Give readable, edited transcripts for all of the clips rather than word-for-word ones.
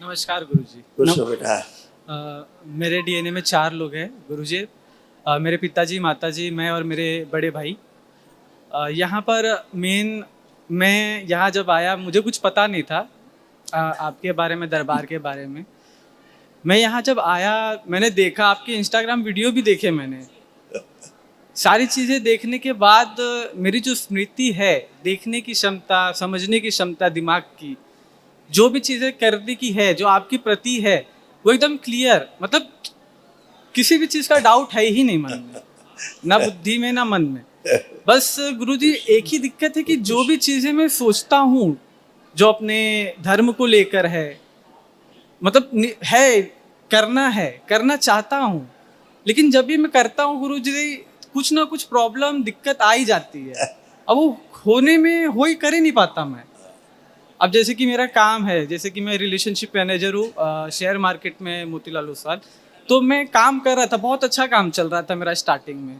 नमस्कार गुरुजी। खुश हो बेटा। मेरे डीएनए में 4 लोग हैं गुरुजी। मेरे पिताजी, माताजी, मैं और मेरे बड़े भाई। यहाँ पर मैं यहाँ जब आया मुझे कुछ पता नहीं था आपके बारे में, दरबार के बारे में। मैं यहाँ जब आया मैंने देखा, आपके इंस्टाग्राम वीडियो भी देखे मैंने। सारी चीज़ें देखने के बाद मेरी जो स्मृति है, देखने की क्षमता, समझने की क्षमता, दिमाग की जो भी चीज़ें करने की है, जो आपकी प्रति है, वो एकदम क्लियर। मतलब किसी भी चीज़ का डाउट है ही नहीं मन में, ना बुद्धि में ना मन में। बस गुरुजी एक ही दिक्कत है कि जो भी चीज़ें मैं सोचता हूँ जो अपने धर्म को लेकर है, मतलब है, करना चाहता हूँ, लेकिन जब भी मैं करता हूँ गुरुजी कुछ ना कुछ प्रॉब्लम, दिक्कत आ ही जाती है। अब वो होने में कर ही नहीं पाता मैं। अब जैसे कि मेरा काम है, जैसे कि मैं रिलेशनशिप मैनेजर हूँ शेयर मार्केट में मोतीलाल ओसवाल। तो मैं काम कर रहा था, बहुत अच्छा काम चल रहा था मेरा स्टार्टिंग में,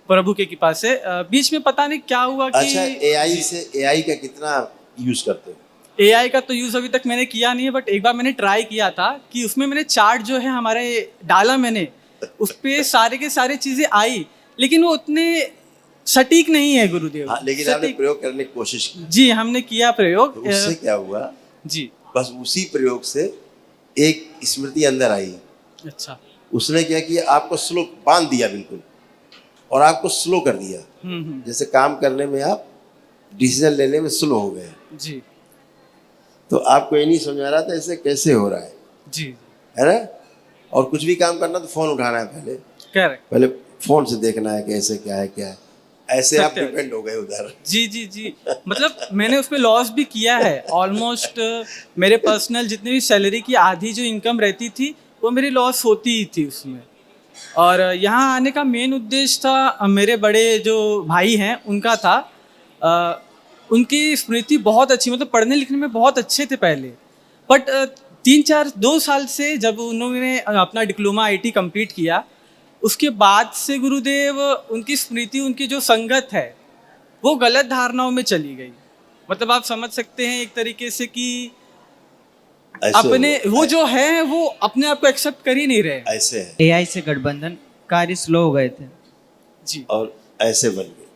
प्रभु के कृपा से। बीच में पता नहीं क्या हुआ कि अच्छा, एआई का कितना यूज करते हो? एआई का तो यूज़ अभी तक मैंने किया नहीं है, बट एक बार मैंने ट्राई किया था कि उसमें मैंने चार्ट जो है हमारे डाला मैंने, उस पर सारे के सारे चीज़ें आई, लेकिन वो उतने सटीक नहीं है गुरुदेव। हाँ, लेकिन आपने प्रयोग करने की कोशिश की? जी, हमने किया प्रयोग। तो उससे क्या हुआ? जी, बस उसी प्रयोग से एक स्मृति अंदर आई। अच्छा। उसने क्या किया, आपको स्लो बांध दिया बिल्कुल, और आपको स्लो कर दिया। जैसे काम करने में आप डिसीजन लेने में स्लो हो गए जी, तो आपको ये नहीं समझ आ रहा था ऐसे कैसे हो रहा है। जी, है ना? और कुछ भी काम करना तो फोन उठाना है पहले फोन से देखना है कैसे क्या है ऐसे आप डिपेंड हो गए उधर। जी, जी, जी। मतलब मैंने उसमें लॉस भी किया है ऑलमोस्ट। मेरे पर्सनल जितनी भी सैलरी की आधी जो इनकम रहती थी वो मेरी लॉस होती ही थी उसमें। और यहाँ आने का मेन उद्देश्य था, मेरे बड़े जो भाई हैं उनका था। उनकी स्मृति बहुत अच्छी, मतलब पढ़ने लिखने में बहुत अच्छे थे पहले, बट 2 साल से जब उन्होंने अपना डिप्लोमा आईटी कंप्लीट किया, उसके बाद से गुरुदेव उनकी स्मृति, उनकी जो संगत है वो गलत धारणाओं में चली गई। मतलब आप समझ सकते हैं एक तरीके से कि अपने वो जो है वो अपने आप को एक्सेप्ट कर ही नहीं रहे। ऐसे है। एआई से गठबंधन, कार्य स्लो हो गए थे जी, और ऐसे बन गए।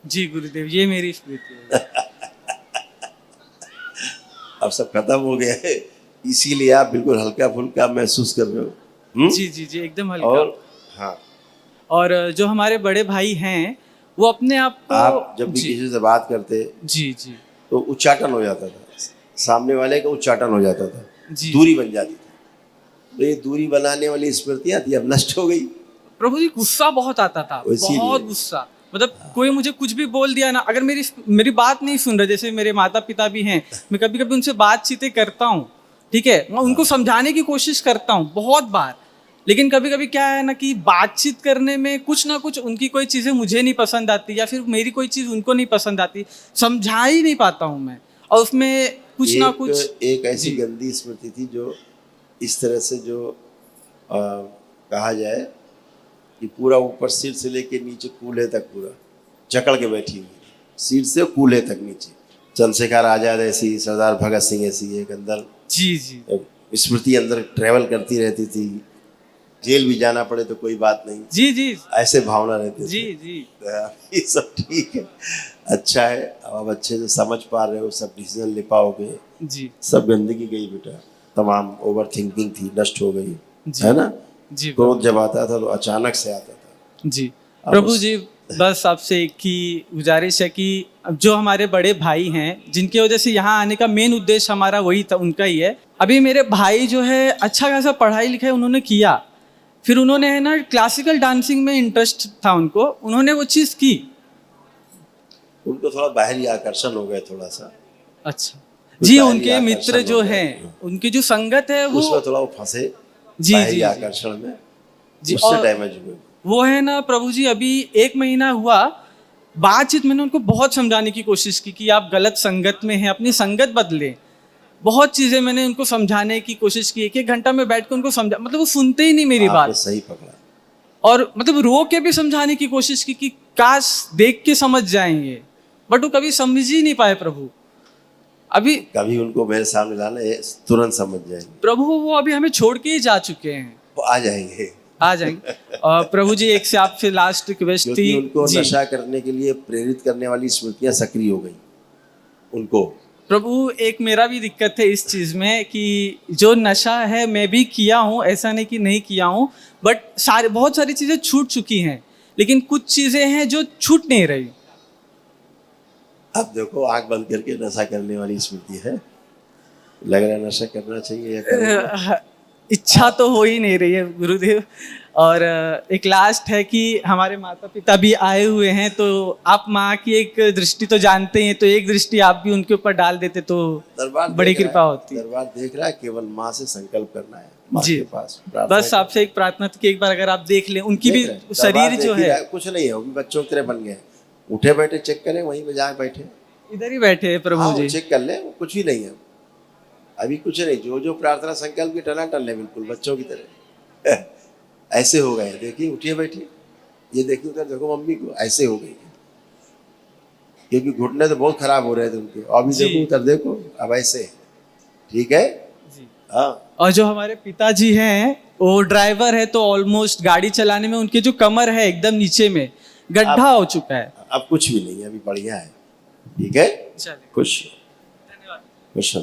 जी गुरुदेव, ये मेरी स्मृति है। अब सब खत्म हो गया है, इसीलिए आप बिल्कुल हल्का फुल्का महसूस कर रहे हो। जी, जी, जी, एकदम हल्का। और हाँ, और जो हमारे बड़े भाई हैं वो अपने आप को, आप जब भी किसी से बात करते जी, जी, तो उच्चाटन हो जाता था, सामने वाले का उच्चाटन हो जाता था, जी, दूरी बन जाती थी। तो ये दूरी बनाने वाली स्मृतियां थी, अब नष्ट हो गई। प्रभु जी गुस्सा बहुत आता था, बहुत गुस्सा। मतलब कोई मुझे कुछ भी बोल दिया ना, अगर मेरी बात नहीं सुन रहे, जैसे मेरे माता पिता भी हैं, मैं कभी कभी उनसे बातचीतें करता हूँ, ठीक है, मैं उनको समझाने की कोशिश करता हूँ बहुत बार, लेकिन कभी कभी क्या है ना कि बातचीत करने में कुछ ना कुछ उनकी कोई चीज़ें मुझे नहीं पसंद आती, या फिर मेरी कोई चीज़ उनको नहीं पसंद आती, समझा ही नहीं पाता हूँ मैं, और उसमें कुछ ना कुछ एक ऐसी गंदी स्मृति थी जो इस तरह से जो कहा जाए कि पूरा ऊपर सिर से लेके नीचे कूल्हे तक पूरा जकड़ के बैठी हुई, सिर से कूल्हे तक नीचे। चंद्रशेखर आजाद ऐसी, सरदार भगत सिंह ऐसी एक अंदर, जी जी, स्मृति अंदर ट्रेवल करती रहती थी। जेल भी जाना पड़े तो कोई बात नहीं, जी जी, ऐसे भावना रहती जी जी। ये सब ठीक है, अच्छा है। अब आप अच्छे से समझ पा रहे हो, सब डिसीजन ले पाओगे जी। सब गंदगी गई बेटा, तमाम ओवर थिंकिंग थी, नष्ट हो गई, है ना जी। क्रोध जब आता था तो अचानक से आता था जी। प्रभु जी बस आपसे एक ही गुजारिश है कि जो हमारे बड़े भाई हैं, जिनकी वजह से यहाँ आने का मेन उद्देश्य हमारा वही था, उनका ही है। अभी मेरे भाई जो है अच्छा खासा पढ़ाई लिखाई उन्होंने किया, फिर उन्होंने है ना क्लासिकल डांसिंग में इंटरेस्ट था उनको, उन्होंने वो चीज़ की, उनको थोड़ा बाहरी आकर्षण हो गया थोड़ा सा। अच्छा जी, उनके मित्र जो हैं, उनकी जो संगत है वो उसमें थोड़ा वो फंसे जी जी आकर्षण में जी, उससे डैमेज हुए। वो है ना प्रभु जी, अभी 1 महीना हुआ बातचीत, मैंने उनको बहुत समझाने की कोशिश की कि आप गलत संगत में हैं, अपनी संगत बदलें। बहुत चीज़ें मैंने उनको समझाने की कोशिश की, 1-1 घंटा में बैठ कर उनको समझा, मतलब वो सुनते ही नहीं मेरी बात। सही पकड़ा। और मतलब रो के भी समझाने की कोशिश की कि काश देख के समझ जाएंगे, बट वो कभी समझ ही नहीं पाए प्रभु। अभी कभी उनको मेरे सामने लाना, ये तुरंत समझ जाएंगे, प्रभु वो अभी हमें छोड़ के ही जा चुके हैं, वो आ जाएंगे। आ जाएंगे। और प्रभु जी एक से आपसे लास्ट रिक्वेस्ट क्योंकि थी उनको जी, नशा करने के लिए प्रेरित करने वाली स्मृतियां सक्रिय हो गई उनको। प्रभु एक मेरा भी दिक्कत है इस चीज में कि जो नशा है मैं भी किया हूँ, ऐसा नहीं कि नहीं किया हूँ, बट बहुत सारी चीजें छूट चुकी हैं, लेकिन कुछ चीजें हैं जो छूट नहीं रही। अब देखो, आंख बंद करके नशा करने वाली स्मृति है, लग रहा है नशा करना चाहिए या करना? इच्छा तो हो ही नहीं रही है गुरुदेव। और एक लास्ट है कि हमारे माता पिता भी आए हुए हैं, तो आप माँ की एक दृष्टि तो जानते हैं, तो एक दृष्टि आप भी उनके ऊपर डाल देते तो दरबार बड़ी देख रहा कृपा है, होती। दरबार देख रहा है, केवल माँ से संकल्प करना है, माँ जी। के पास प्रार्थना बस आपसे एक प्रार्थना थी कि एक बार अगर आप देख लें, उनकी भी देख रहे हैं, शरीर दरबार जो देख ही रहा है, कुछ नहीं है, वो भी बच्चों की तरह बन गए हैं। उठे बैठे चेक करें, वहीं पे जाए बैठे, इधर ही बैठे हैं प्रभु हाँ, जी। वो चेक कर ले, वो कुछ भी नहीं है अभी, कुछ नहीं। जो जो प्रार्थना संकल्प की टनाटन है, बिल्कुल बच्चों की तरह ऐसे हो गए। देखिए, उठिए बैठिए, ये देखिए उधर देखो मम्मी को, ऐसे हो गई, क्योंकि घुटने तो बहुत खराब हो रहे थे उनके। अभी जी। देखो उधर देखो, अब ऐसे, ठीक है। जी। हाँ, और जो हमारे पिताजी हैं वो ड्राइवर है, तो ऑलमोस्ट गाड़ी चलाने में उनकी जो कमर है एकदम नीचे में गड्ढा हो चुका है। अब कुछ भी नहीं है, अभी बढ़िया है, ठीक है, चलिए, खुश धन्यवाद। खुश।